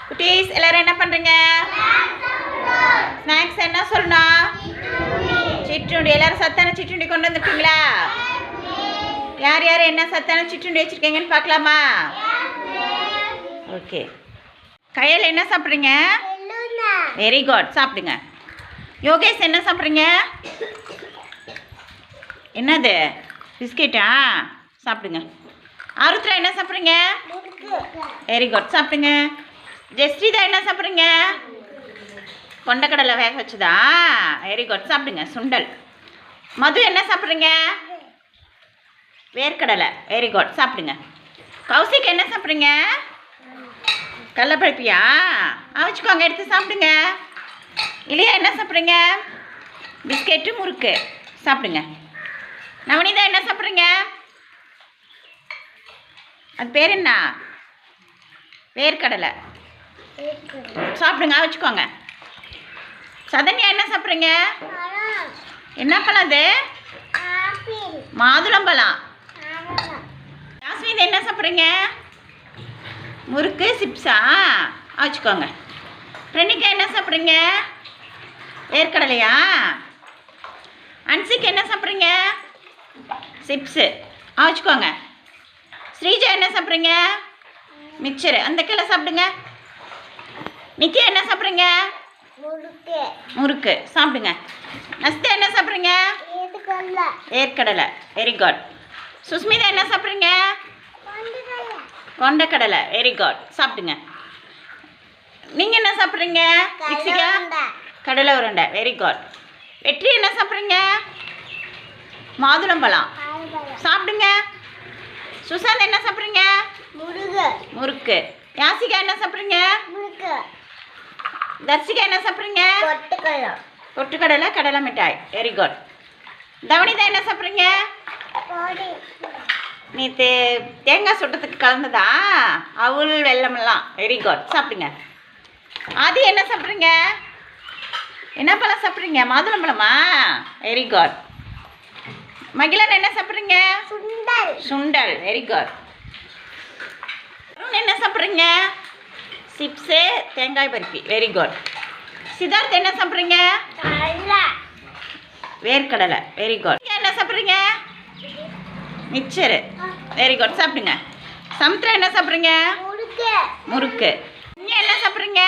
குட்டீஸ் எல்லாரும் என்ன பண்றீங்க? ஸ்நாக்ஸ் என்ன சொல்லணும்? சிற்றுண்டி. எல்லாரும் சத்தான சிற்றுண்டி கொண்டு வந்துட்டீங்களா? யார் யார் என்ன சத்தான சிற்றுண்டி வச்சிருக்கீங்கன்னு பார்க்கலாமா? ஓகே. கையில் என்ன சாப்பிட்றீங்க? வெரி குட், சாப்பிடுங்க. யோகேஷ் என்ன சாப்பிட்றீங்க? என்னது? பிஸ்கெட்டா? சாப்பிடுங்க. ஆருத்ரா என்ன சாப்பிட்றீங்க? வெரி குட், சாப்பிடுங்க. ஜெஸ்ரீதா என்ன சாப்பிட்றீங்க? கொண்டக்கடலை வேக வச்சுதா? வெரி குட், சாப்பிடுங்க. சுண்டல். மது என்ன சாப்பிட்றீங்க? வேர்க்கடலை. வெரி குட், சாப்பிடுங்க. கௌசிக் என்ன சாப்பிட்றீங்க? கடலைப்பருப்பியா? அவிச்சுக்கோங்க, எடுத்து சாப்பிடுங்க. இல்லையா என்ன சாப்பிட்றீங்க? பிஸ்கெட்டு முறுக்கு சாப்பிடுங்க. நவனிதா என்ன சாப்பிட்றீங்க? அது பேர் என்ன? வேர்க்கடலை. சாப்பிடுங்க, அவிச்சுக்கோங்க. சதன்யா என்ன சாப்பிட்றீங்க? என்ன பழம் அது? மாதுளம்பழம். யாஸ்மிதா என்ன சாப்பிட்றீங்க? முறுக்கு சிப்ஸா? அவிச்சுக்கோங்க. பிரணிகா என்ன சாப்பிட்றீங்க? வேர்க்கடலையா? அன்சிக்கு என்ன சாப்பிட்றீங்க? சிப்ஸு. அவிச்சுக்கோங்க. ஸ்ரீஜா என்ன சாப்பிட்றீங்க? மிக்சரு. அந்த கீழே சாப்பிடுங்க. நித்யா என்ன சாப்பிட்றீங்க? முறுக்கு. சாப்பிடுங்க. நஸ்தா என்ன சாப்பிட்றீங்க? வேர்க்கடலை. Very good. சுஸ்மிதா என்ன சாப்பிட்றீங்க? கொண்டக்கடலை. வெரி குட், சாப்பிடுங்க. நீங்கள் என்ன சாப்பிட்றீங்க? மிக்சிகா? கடலை உருண்டை. Very good. வெற்றி என்ன சாப்பிட்றீங்க? மாதுளம்பழம். சாப்பிடுங்க. சுசாந்த் என்ன சாப்பிட்றீங்க? முறுக்கு. யாசிகா என்ன சாப்பிட்றீங்க? தர்சிகா என்ன சாப்பிட்றீங்க? பொட்டுக்கடலை கடலை மிட்டாய். Very good. தவனிதா என்ன சாப்பிட்றீங்க? நீ தேங்காய் சுட்டத்துக்கு கலந்ததா? அவுள் வெல்லமெல்லாம். வெரி குட், சாப்பிடுங்க. ஆதி என்ன சாப்பிட்றீங்க? என்ன பழம் சாப்பிட்றீங்க? மாதுளம்பழமா? Very good. மகிழன் என்ன சாப்பிட்றீங்க? சுண்டல். Very good. என்ன சாப்பிட்றீங்க? சிப்ஸு தேங்காய் பருப்பி. Very good. சித்தார்த் என்ன சாப்பிட்றீங்க? வேர்க்கடலை. Very good. என்ன சாப்பிட்றீங்க? மிக்சரு. வெரி குட், சாப்பிடுங்க. சமுத்திரா என்ன சாப்பிட்றீங்க? முறுக்கு. நீங்கள் என்ன சாப்பிட்றீங்க?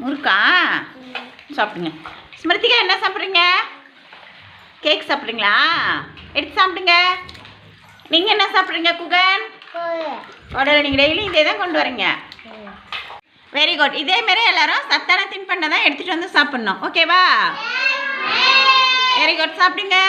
முறுக்கா? சாப்பிடுங்க. ஸ்மிருதிகா என்ன சாப்பிட்றீங்க? கேக் சாப்பிட்றீங்களா? எடுத்து சாப்பிடுங்க. நீங்கள் என்ன சாப்பிட்றீங்க? குகன் உடலை. நீங்கள் டெய்லி இதே தான் கொண்டு வரீங்க. Very good. இதேமாரி எல்லாரும் சத்தான தின்பண்டை தான் எடுத்துகிட்டு வந்து சாப்பிட்ணும். ஓகேவா? வெரி குட், சாப்பிடுங்க.